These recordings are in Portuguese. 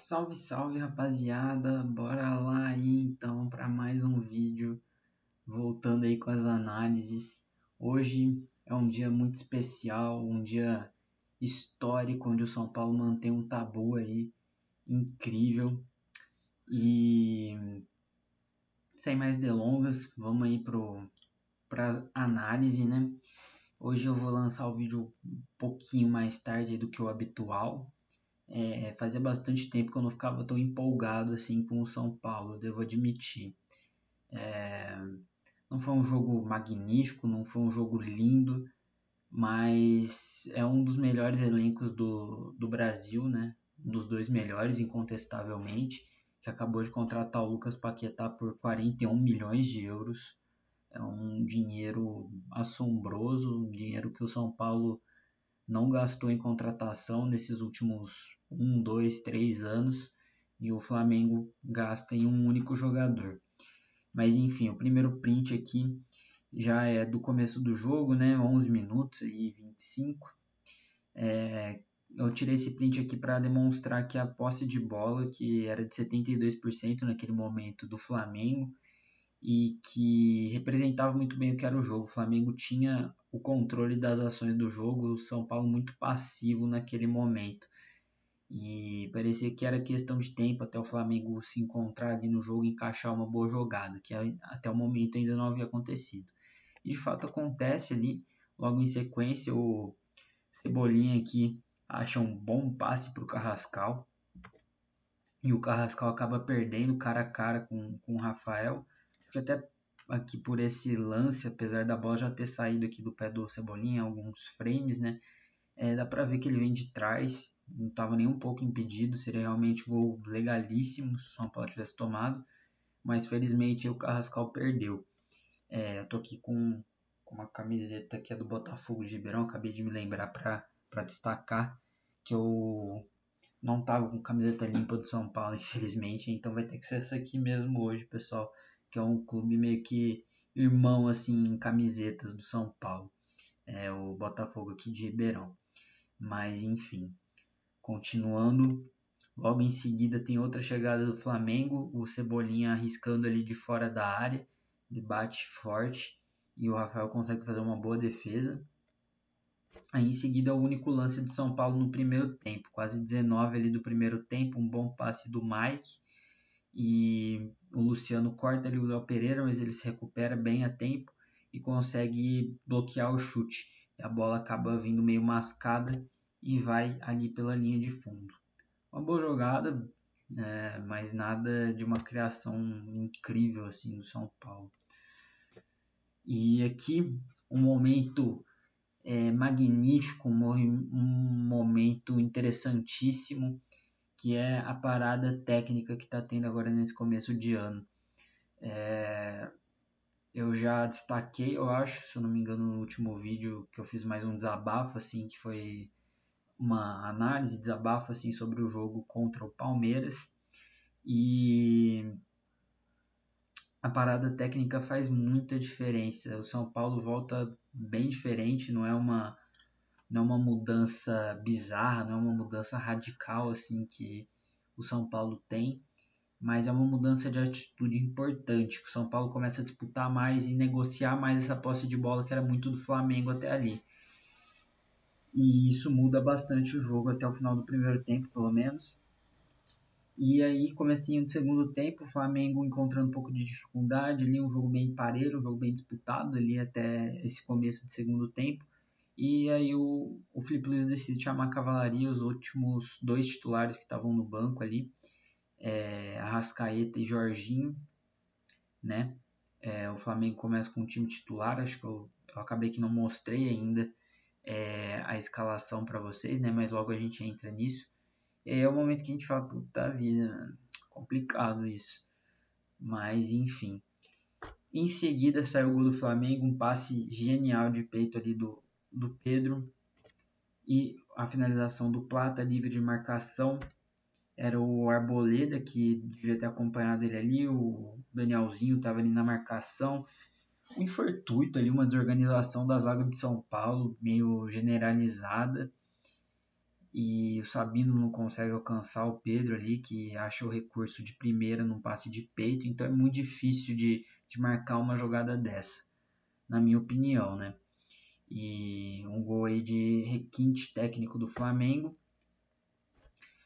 Salve, salve, rapaziada. Bora lá aí então para mais um vídeo, voltando aí com as análises. Hoje é um dia muito especial, um dia histórico onde o São Paulo mantém um tabu aí incrível. E sem mais delongas, vamos aí para análise, né? Hoje eu vou lançar o vídeo um pouquinho mais tarde do que o habitual. Fazia bastante tempo que eu não ficava tão empolgado assim com o São Paulo, eu devo admitir. Não foi um jogo magnífico, não foi um jogo lindo, mas é um dos melhores elencos do Brasil, né? Um dos dois melhores, incontestavelmente, que acabou de contratar o Lucas Paquetá por 41 milhões de euros. É um dinheiro assombroso, um dinheiro que o São Paulo não gastou em contratação nesses últimos 2, 3 anos, e o Flamengo gasta em um único jogador. Mas enfim, o primeiro print aqui já é do começo do jogo, né? 11 minutos e 25. Eu tirei esse print aqui para demonstrar que a posse de bola, que era de 72% naquele momento do Flamengo, e que representava muito bem o que era o jogo. O Flamengo tinha o controle das ações do jogo, o São Paulo muito passivo naquele momento. E parecia que era questão de tempo até o Flamengo se encontrar ali no jogo e encaixar uma boa jogada, que até o momento ainda não havia acontecido. E de fato acontece ali, logo em sequência, o Cebolinha aqui acha um bom passe para o Carrascal, e o Carrascal acaba perdendo cara a cara com o Rafael, que até aqui por esse lance, apesar da bola já ter saído aqui do pé do Cebolinha, alguns frames, né, dá pra ver que ele vem de trás, não estava nem um pouco impedido, seria realmente um gol legalíssimo se o São Paulo tivesse tomado, mas felizmente o Carrascal perdeu. Eu tô aqui com uma camiseta que é do Botafogo de Ribeirão, acabei de me lembrar para destacar que eu não tava com camiseta limpa do São Paulo, infelizmente, então vai ter que ser essa aqui mesmo hoje, pessoal, que é um clube meio que irmão, assim, em camisetas do São Paulo, o Botafogo aqui de Ribeirão. Mas, enfim, continuando, logo em seguida tem outra chegada do Flamengo, o Cebolinha arriscando ali de fora da área, ele bate forte e o Rafael consegue fazer uma boa defesa. Aí em seguida é o único lance do São Paulo no primeiro tempo, quase 19 ali do primeiro tempo, um bom passe do Mike e o Luciano corta ali o Léo Pereira, mas ele se recupera bem a tempo e consegue bloquear o chute. E a bola acaba vindo meio mascada e vai ali pela linha de fundo. Uma boa jogada, mas nada de uma criação incrível assim do São Paulo. E aqui um momento magnífico, um momento interessantíssimo, que é a parada técnica que está tendo agora nesse começo de ano. Eu já destaquei, eu acho, se eu não me engano, no último vídeo que eu fiz mais um desabafo, assim, que foi uma análise, desabafo, assim, sobre o jogo contra o Palmeiras. E a parada técnica faz muita diferença. O São Paulo volta bem diferente, não é uma mudança bizarra, não é uma mudança radical assim que o São Paulo tem, mas é uma mudança de atitude importante. O São Paulo começa a disputar mais e negociar mais essa posse de bola que era muito do Flamengo até ali. E isso muda bastante o jogo até o final do primeiro tempo, pelo menos. E aí, comecinho do segundo tempo, o Flamengo encontrando um pouco de dificuldade ali, um jogo bem parelho, um jogo bem disputado ali até esse começo de segundo tempo. E aí o Felipe Luiz decide chamar a cavalaria, os últimos dois titulares que estavam no banco ali, Arrascaeta e Jorginho, né? O Flamengo começa com o time titular, acho que eu acabei que não mostrei ainda a escalação para vocês, né? Mas logo a gente entra nisso. É o momento que a gente fala, puta vida, complicado isso. Mas enfim. Em seguida saiu o gol do Flamengo, um passe genial de peito ali do Pedro. E a finalização do Plata, livre de marcação, era o Arboleda, que devia ter acompanhado ele ali, o Danielzinho estava ali na marcação. Um infortúnio ali, uma desorganização da zaga de São Paulo, meio generalizada. e o Sabino não consegue alcançar o Pedro ali, que acha o recurso de primeira num passe de peito, então é muito difícil de marcar uma jogada dessa, na minha opinião, né? E um gol aí de requinte técnico do Flamengo,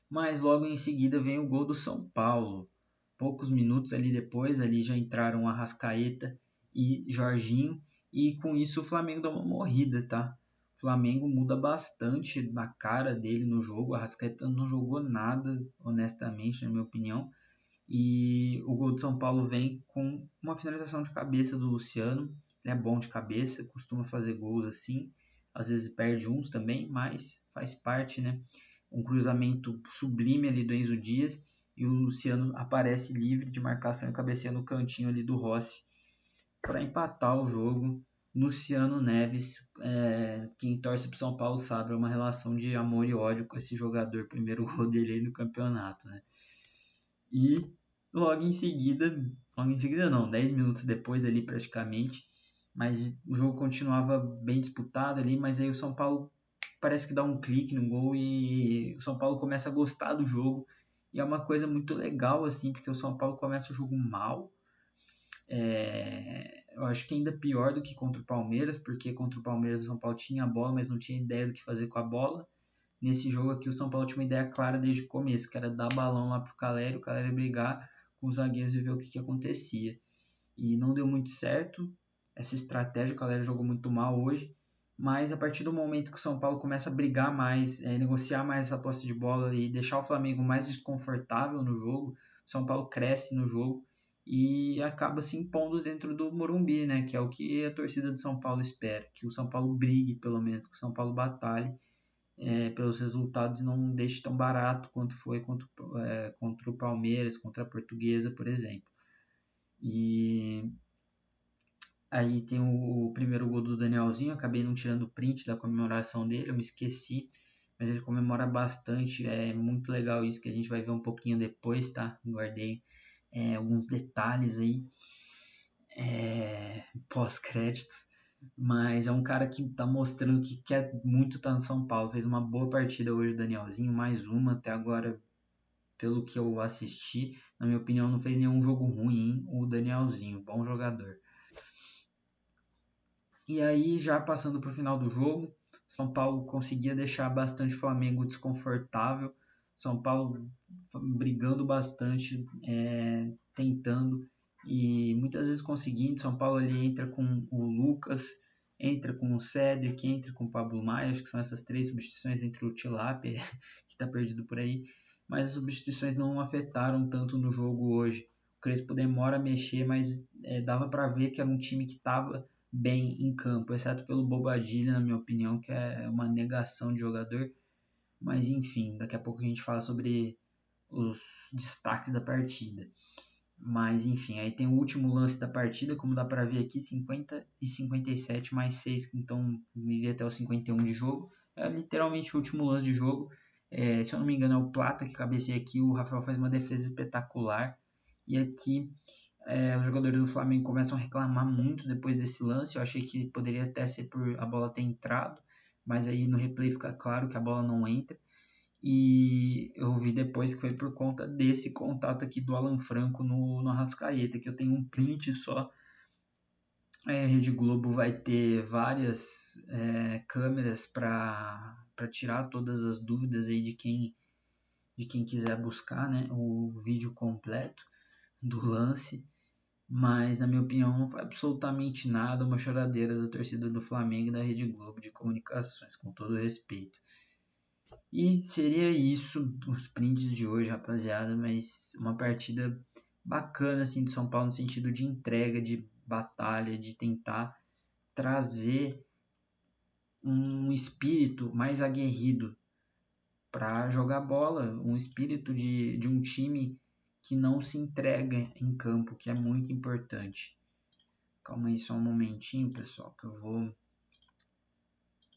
mas logo em seguida vem o gol do São Paulo. Poucos minutos ali depois, ali já entraram Arrascaeta e Jorginho, e com isso o Flamengo dá uma morrida, tá? O Flamengo muda bastante a cara dele no jogo, o Arrascaeta não jogou nada, honestamente, na minha opinião, e o gol do São Paulo vem com uma finalização de cabeça do Luciano, ele é bom de cabeça, costuma fazer gols assim, às vezes perde uns também, mas faz parte, né? Um cruzamento sublime ali do Enzo Dias, e o Luciano aparece livre de marcação e cabeceia no cantinho ali do Rossi para empatar o jogo. Luciano Neves, quem torce para São Paulo sabe, é uma relação de amor e ódio com esse jogador, primeiro gol dele aí no campeonato, né? E logo em seguida não, 10 minutos depois ali praticamente, mas o jogo continuava bem disputado ali, mas aí o São Paulo parece que dá um clique no gol e o São Paulo começa a gostar do jogo. E é uma coisa muito legal, assim, porque o São Paulo começa o jogo mal. Eu acho que ainda pior do que contra o Palmeiras, porque contra o Palmeiras o São Paulo tinha a bola, mas não tinha ideia do que fazer com a bola. Nesse jogo aqui o São Paulo tinha uma ideia clara desde o começo, que era dar balão lá pro Caleri, o Caleri brigar com os zagueiros e ver o que acontecia. E não deu muito certo essa estratégia, o Caleri jogou muito mal hoje, mas a partir do momento que o São Paulo começa a brigar mais, negociar mais essa posse de bola e deixar o Flamengo mais desconfortável no jogo, o São Paulo cresce no jogo e acaba se impondo dentro do Morumbi, né, que é o que a torcida do São Paulo espera, que o São Paulo brigue pelo menos, que o São Paulo batalhe pelos resultados e não deixe tão barato quanto foi contra o Palmeiras, contra a Portuguesa, por exemplo. E aí tem o primeiro gol do Danielzinho, acabei não tirando o print da comemoração dele, eu me esqueci, mas ele comemora bastante, é muito legal isso que a gente vai ver um pouquinho depois, tá? Guardei alguns detalhes aí, pós-créditos, mas é um cara que tá mostrando que quer muito estar no São Paulo, fez uma boa partida hoje o Danielzinho, mais uma até agora, pelo que eu assisti, na minha opinião não fez nenhum jogo ruim o Danielzinho, bom jogador. E aí, já passando para o final do jogo, São Paulo conseguia deixar bastante o Flamengo desconfortável. São Paulo brigando bastante, tentando e muitas vezes conseguindo. São Paulo ali entra com o Lucas, entra com o Cédric, entra com o Pablo Maia, acho que são essas três substituições entre o Tilápia, que está perdido por aí. Mas as substituições não afetaram tanto no jogo hoje. O Crespo demora a mexer, mas dava para ver que era um time que estava bem em campo, exceto pelo Bobadilha, na minha opinião, que é uma negação de jogador. Mas enfim, daqui a pouco a gente fala sobre os destaques da partida. Mas enfim, aí tem o último lance da partida, como dá para ver aqui, 50 e 57 mais 6, então iria até o 51 de jogo. É literalmente o último lance de jogo. Se eu não me engano, é o Plata que cabeceia aqui, o Rafael faz uma defesa espetacular. E aqui os jogadores do Flamengo começam a reclamar muito depois desse lance. Eu achei que poderia até ser por a bola ter entrado, mas aí no replay fica claro que a bola não entra. E eu vi depois que foi por conta desse contato aqui do Alan Franco no Arrascaeta, que eu tenho um print só. A Rede Globo vai ter várias câmeras para tirar todas as dúvidas aí de quem quiser buscar, né, o vídeo completo do lance. Mas, na minha opinião, não foi absolutamente nada uma choradeira da torcida do Flamengo e da Rede Globo de comunicações, com todo respeito. E seria isso os prints de hoje, rapaziada, mas uma partida bacana assim do São Paulo no sentido de entrega, de batalha, de tentar trazer um espírito mais aguerrido para jogar bola, um espírito de um time que não se entrega em campo, que é muito importante. Calma aí só um momentinho, pessoal, que eu vou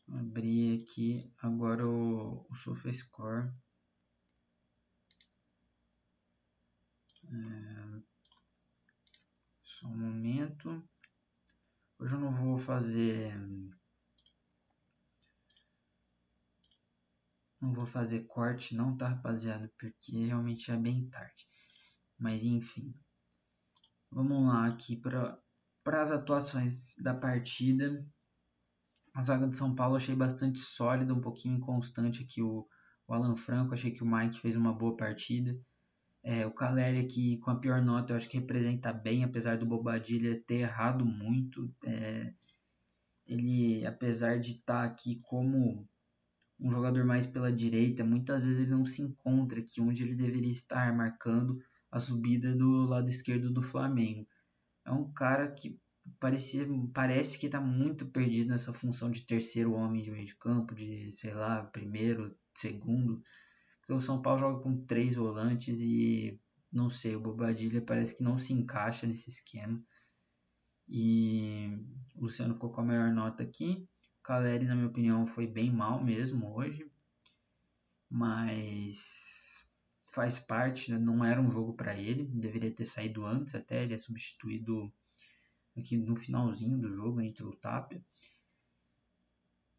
abrir aqui agora o SofaScore. Só um momento. Hoje eu não vou fazer Não vou fazer corte não, tá, rapaziada? Porque realmente é bem tarde. Mas enfim. Vamos lá aqui para as atuações da partida. A zaga do São Paulo achei bastante sólida, um pouquinho inconstante aqui o Alan Franco. Achei que o Mike fez uma boa partida. O Caleri aqui com a pior nota eu acho que representa bem, apesar do Bobadilha ter errado muito. Ele, apesar de estar aqui como um jogador mais pela direita, muitas vezes ele não se encontra aqui onde ele deveria estar, marcando a subida do lado esquerdo do Flamengo. É um cara que parece que está muito perdido nessa função de terceiro homem de meio de campo, de, sei lá, primeiro, segundo. Porque o São Paulo joga com 3 volantes e, não sei, o Bobadilha parece que não se encaixa nesse esquema. E o Luciano ficou com a maior nota aqui. O Caleri, na minha opinião, foi bem mal mesmo hoje. Mas faz parte, né? Não era um jogo para ele. Deveria ter saído antes até. Ele é substituído aqui no finalzinho do jogo entre o Tapia.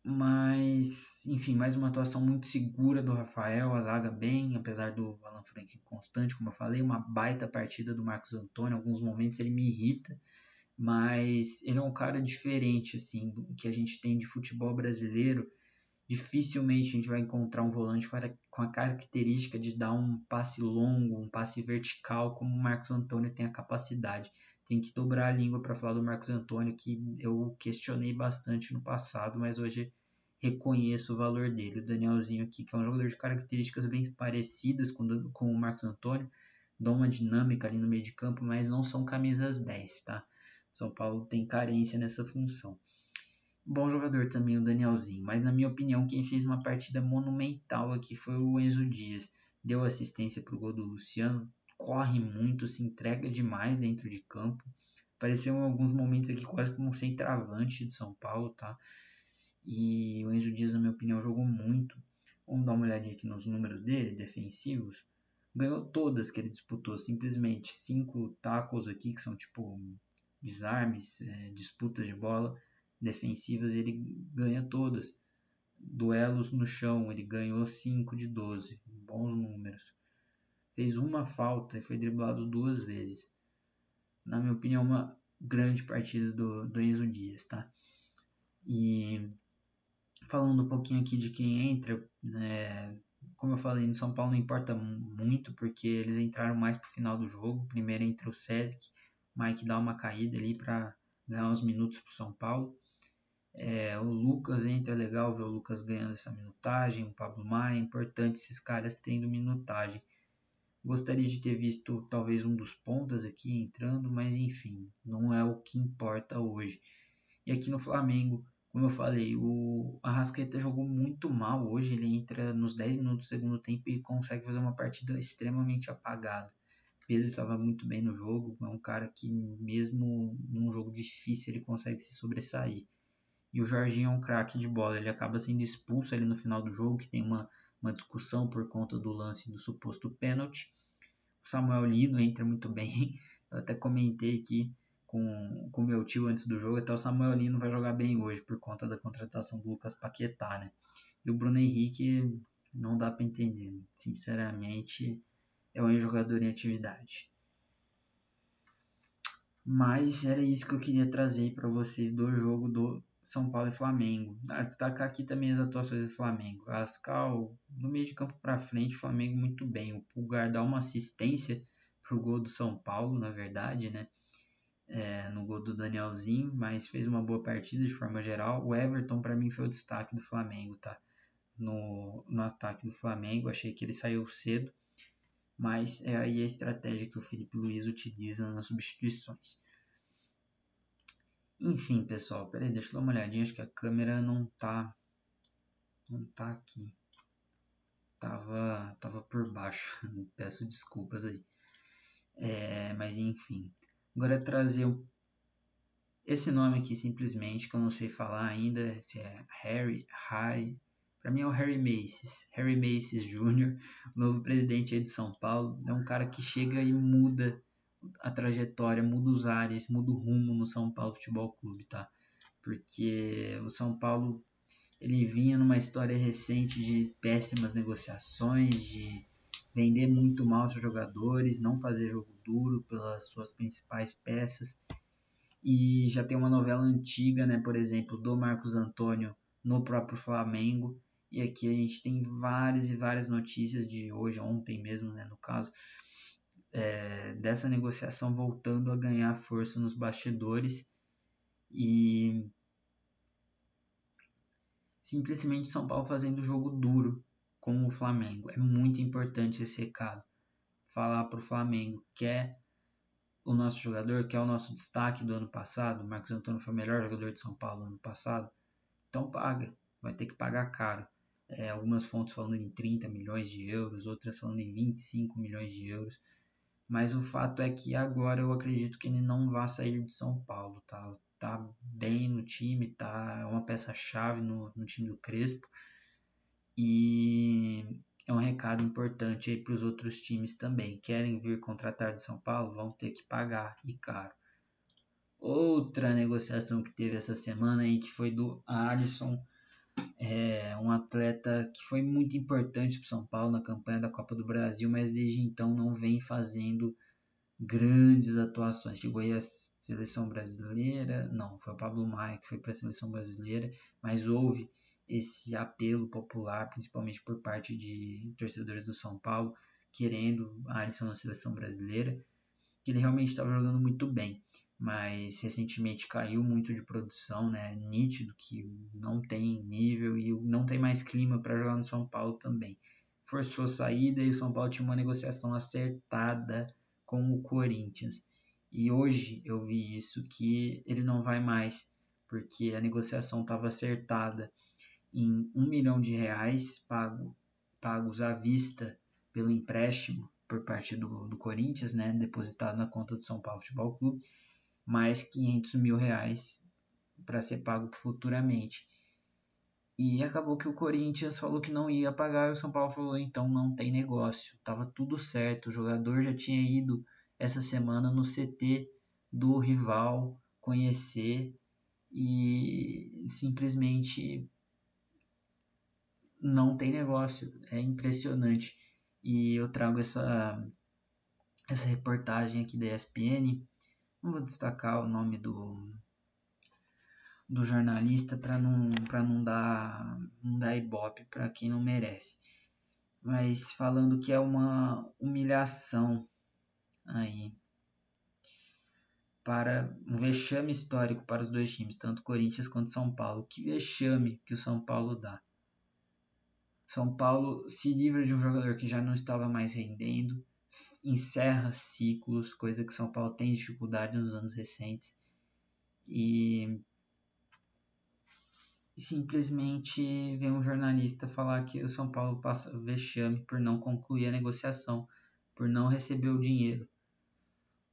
Mas, enfim, mais uma atuação muito segura do Rafael, a zaga bem, apesar do Alan Franco constante, como eu falei, uma baita partida do Marcos Antônio. Em alguns momentos ele me irrita, mas ele é um cara diferente, assim, do que a gente tem de futebol brasileiro. Dificilmente a gente vai encontrar um volante com a característica de dar um passe longo, um passe vertical, como o Marcos Antônio tem a capacidade. Tem que dobrar a língua para falar do Marcos Antônio, que eu questionei bastante no passado, mas hoje reconheço o valor dele. O Danielzinho aqui, que é um jogador de características bem parecidas com o Marcos Antônio, dá uma dinâmica ali no meio de campo, mas não são camisas 10, tá? São Paulo tem carência nessa função. Bom jogador também o Danielzinho, mas na minha opinião quem fez uma partida monumental aqui foi o Enzo Dias. Deu assistência para o gol do Luciano, corre muito, se entrega demais dentro de campo. Apareceu em alguns momentos aqui quase como um centroavante de São Paulo, tá? E o Enzo Dias, na minha opinião, jogou muito. Vamos dar uma olhadinha aqui nos números dele, defensivos. Ganhou todas que ele disputou, simplesmente 5 tackles aqui, que são tipo desarmes, disputas de bola defensivas, ele ganha todas. Duelos no chão, ele ganhou 5 de 12, bons números. Fez uma falta e foi driblado 2 vezes. Na minha opinião, uma grande partida do Enzo Dias, tá? E falando um pouquinho aqui de quem entra, como eu falei, no São Paulo não importa muito, porque eles entraram mais pro final do jogo. Primeiro entra o Cedric, Mike dá uma caída ali para ganhar uns minutos pro São Paulo. O Lucas entra, legal ver o Lucas ganhando essa minutagem, o Pablo Maia, é importante esses caras tendo minutagem. Gostaria de ter visto talvez um dos pontas aqui entrando, mas enfim, não é o que importa hoje. E aqui no Flamengo, como eu falei, o Arrascaeta jogou muito mal hoje, ele entra nos 10 minutos do segundo tempo e consegue fazer uma partida extremamente apagada. Pedro estava muito bem no jogo, é um cara que mesmo num jogo difícil ele consegue se sobressair. E o Jorginho é um craque de bola, ele acaba sendo expulso ali no final do jogo, que tem uma discussão por conta do lance do suposto pênalti. O Samuel Lino entra muito bem, eu até comentei aqui com meu tio antes do jogo, até o Samuel Lino vai jogar bem hoje por conta da contratação do Lucas Paquetá, né? E o Bruno Henrique não dá para entender, sinceramente é um jogador em atividade. Mas era isso que eu queria trazer para vocês do jogo do São Paulo e Flamengo. Destacar aqui também as atuações do Flamengo. Ascal, do meio de campo para frente, o Flamengo muito bem. O Pulgar dá uma assistência pro gol do São Paulo, na verdade, né? No gol do Danielzinho, mas fez uma boa partida de forma geral. O Everton, para mim, foi o destaque do Flamengo, tá? No ataque do Flamengo, achei que ele saiu cedo, mas é aí a estratégia que o Felipe Luiz utiliza nas substituições. Enfim, pessoal, peraí, deixa eu dar uma olhadinha, acho que a câmera não tá aqui. Tava por baixo, peço desculpas aí. Mas enfim, agora trazer esse nome aqui simplesmente, que eu não sei falar ainda, se é para mim é o Harry Macies Jr., novo presidente aí de São Paulo. É um cara que chega e muda a trajetória, muda os ares, muda o rumo no São Paulo Futebol Clube, tá? Porque o São Paulo ele vinha numa história recente de péssimas negociações, de vender muito mal seus jogadores, não fazer jogo duro pelas suas principais peças. E já tem uma novela antiga, né, por exemplo, do Marcos Antônio no próprio Flamengo. E aqui a gente tem várias e várias notícias de hoje, ontem mesmo, né, no caso, dessa negociação voltando a ganhar força nos bastidores. E simplesmente São Paulo fazendo jogo duro com o Flamengo. É muito importante esse recado. Falar para o Flamengo que é o nosso jogador, que é o nosso destaque do ano passado. O Marcos Antônio foi o melhor jogador de São Paulo no ano passado. Então paga, vai ter que pagar caro. Algumas fontes falando em 30 milhões de euros, outras falando em 25 milhões de euros. Mas o fato é que agora eu acredito que ele não vai sair de São Paulo. Tá bem no time, tá uma peça-chave no time do Crespo. E é um recado importante aí para os outros times também. Querem vir contratar de São Paulo? Vão ter que pagar, e caro. Outra negociação que teve essa semana aí, que foi do Alisson, um atleta que foi muito importante para o São Paulo na campanha da Copa do Brasil, mas desde então não vem fazendo grandes atuações. Chegou aí a seleção brasileira, não, foi o Pablo Maia que foi para a seleção brasileira, mas houve esse apelo popular, principalmente por parte de torcedores do São Paulo, querendo a Alisson na seleção brasileira, que ele realmente estava jogando muito bem, mas recentemente caiu muito de produção, né? Nítido que não tem nível e não tem mais clima para jogar no São Paulo também. Forçou a saída e o São Paulo tinha uma negociação acertada com o Corinthians. E hoje eu vi isso, que ele não vai mais, porque a negociação estava acertada em R$ 1 milhão pagos à vista pelo empréstimo por parte do Corinthians, né, depositado na conta do São Paulo Futebol Clube, mais R$ 500 mil para ser pago futuramente. E acabou que o Corinthians falou que não ia pagar e o São Paulo falou, então não tem negócio. Tava tudo certo, o jogador já tinha ido essa semana no CT do rival conhecer e simplesmente não tem negócio. É impressionante. E eu trago essa reportagem aqui da ESPN. Não vou destacar o nome do jornalista para não dar ibope para quem não merece. Mas falando que é uma humilhação aí, para um vexame histórico para os dois times, tanto Corinthians quanto São Paulo. Que vexame que o São Paulo dá. São Paulo se livra de um jogador que já não estava mais rendendo, encerra ciclos, coisa que São Paulo tem dificuldade nos anos recentes, e simplesmente vem um jornalista falar que o São Paulo passa vexame por não concluir a negociação, por não receber o dinheiro.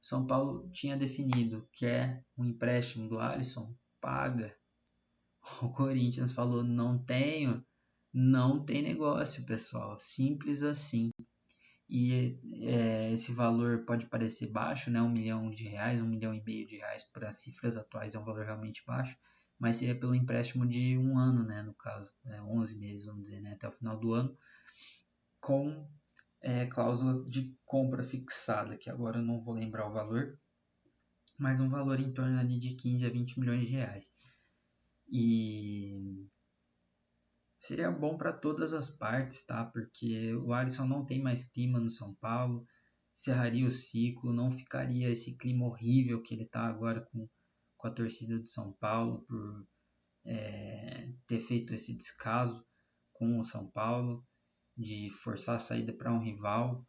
São Paulo tinha definido que é um empréstimo do Alisson, paga. O Corinthians falou, não tem negócio, pessoal, simples assim. E esse valor pode parecer baixo, né? R$ 1 milhão, R$ 1,5 milhão para as cifras atuais é um valor realmente baixo, mas seria pelo empréstimo de um ano, né? No caso, 11 meses, vamos dizer, né? Até o final do ano, com cláusula de compra fixada, que agora eu não vou lembrar o valor, mas um valor em torno ali de 15 a 20 milhões de reais. E seria bom para todas as partes, tá? Porque o Alisson não tem mais clima no São Paulo, encerraria o ciclo, não ficaria esse clima horrível que ele tá agora com a torcida do São Paulo por ter feito esse descaso com o São Paulo, de forçar a saída para um rival.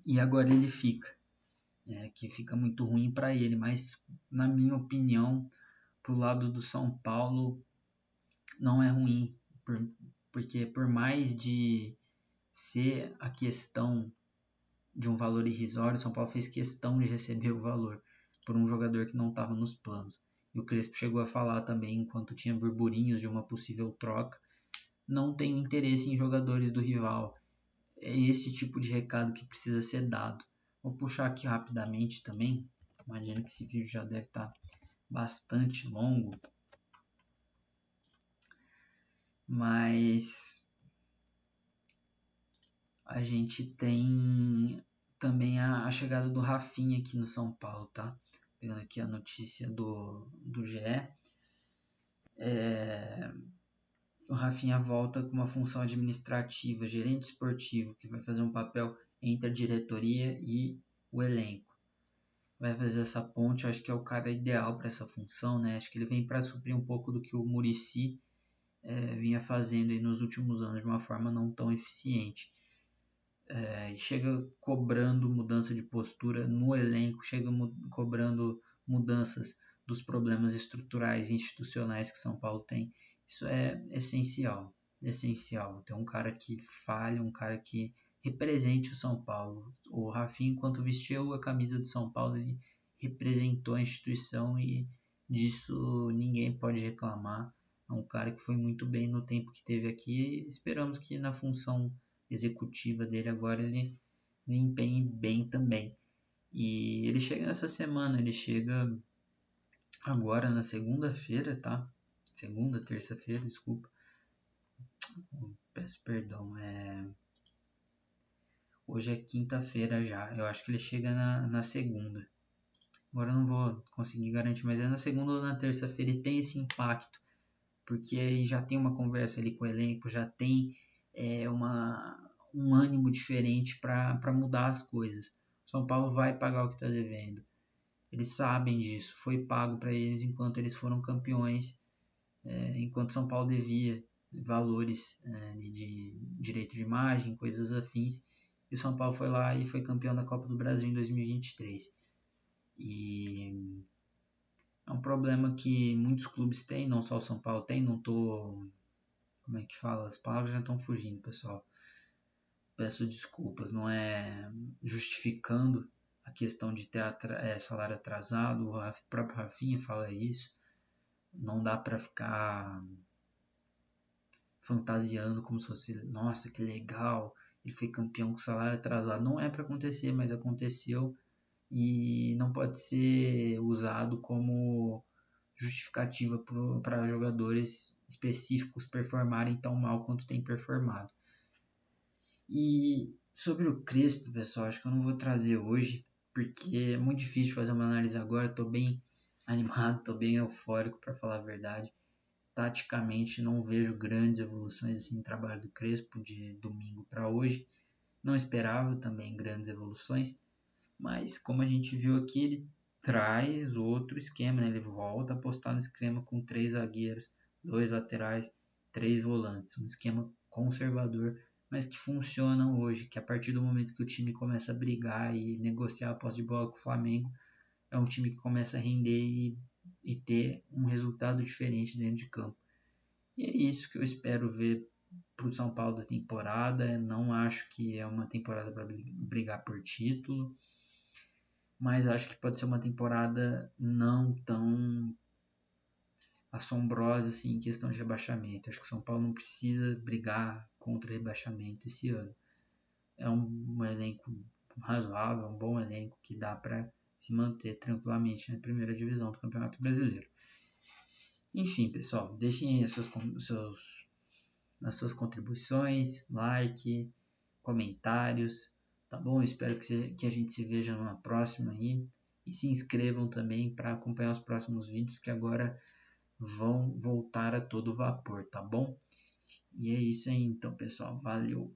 E agora ele fica, que fica muito ruim para ele, mas na minha opinião, pro lado do São Paulo, não é ruim, porque por mais de ser a questão de um valor irrisório, o São Paulo fez questão de receber o valor por um jogador que não estava nos planos. E o Crespo chegou a falar também, enquanto tinha burburinhos de uma possível troca, não tem interesse em jogadores do rival. É esse tipo de recado que precisa ser dado. Vou puxar aqui rapidamente também, imagino que esse vídeo já deve estar bastante longo. Mas a gente tem também a chegada do Rafinha aqui no São Paulo, tá? Pegando aqui a notícia do GE. O Rafinha volta com uma função administrativa, gerente esportivo, que vai fazer um papel entre a diretoria e o elenco. Vai fazer essa ponte, eu acho que é o cara ideal para essa função, né? Acho que ele vem para suprir um pouco do que o Muricy vinha fazendo aí nos últimos anos de uma forma não tão eficiente. E chega cobrando mudança de postura no elenco, chega cobrando mudanças dos problemas estruturais e institucionais que o São Paulo tem. Isso é essencial, essencial. Ter um cara que fale, um cara que represente o São Paulo. O Rafinha, enquanto vestiu a camisa do São Paulo, ele representou a instituição e disso ninguém pode reclamar. É um cara que foi muito bem no tempo que teve aqui. Esperamos que na função executiva dele agora ele desempenhe bem também. E ele chega nessa semana, ele chega agora na segunda-feira, tá? Segunda, terça-feira, desculpa. Peço perdão. Hoje é quinta-feira já. Eu acho que ele chega na segunda. Agora eu não vou conseguir garantir, mas é na segunda ou na terça-feira e tem esse impacto. Porque aí já tem uma conversa ali com o elenco, já tem um ânimo diferente para mudar as coisas. São Paulo vai pagar o que está devendo. Eles sabem disso. Foi pago para eles enquanto eles foram campeões, enquanto São Paulo devia valores de direito de imagem, coisas afins. E o São Paulo foi lá e foi campeão da Copa do Brasil em 2023. E é um problema que muitos clubes têm, não só o São Paulo tem. Não tô... Como é que fala? As palavras já estão fugindo, pessoal. Peço desculpas, não é justificando a questão de ter salário atrasado, o próprio Rafinha fala isso, não dá para ficar fantasiando como se fosse, nossa, que legal, ele foi campeão com salário atrasado, não é para acontecer, mas aconteceu e não pode ser usado como justificativa para jogadores específicos performarem tão mal quanto tem performado. E sobre o Crespo, pessoal, acho que eu não vou trazer hoje, porque é muito difícil fazer uma análise agora. Estou bem animado, estou bem eufórico, para falar a verdade. Taticamente, não vejo grandes evoluções assim, no trabalho do Crespo de domingo para hoje. Não esperava também grandes evoluções, mas como a gente viu aqui, ele traz outro esquema, né? Ele volta a apostar no esquema com 3 zagueiros, 2 laterais, 3 volantes. Um esquema conservador, mas que funciona hoje, que a partir do momento que o time começa a brigar e negociar a posse de bola com o Flamengo, é um time que começa a render e ter um resultado diferente dentro de campo. E é isso que eu espero ver para o São Paulo da temporada. Não acho que é uma temporada para brigar por título, mas acho que pode ser uma temporada não tão assombrosa assim, em questão de rebaixamento. Acho que o São Paulo não precisa brigar contra rebaixamento esse ano. É um elenco razoável, um bom elenco que dá para se manter tranquilamente na primeira divisão do Campeonato Brasileiro. Enfim, pessoal, deixem as suas contribuições, like, comentários, tá bom? Espero que a gente se veja numa próxima aí. E se inscrevam também para acompanhar os próximos vídeos que agora vão voltar a todo vapor, tá bom? E é isso aí então, pessoal. Valeu!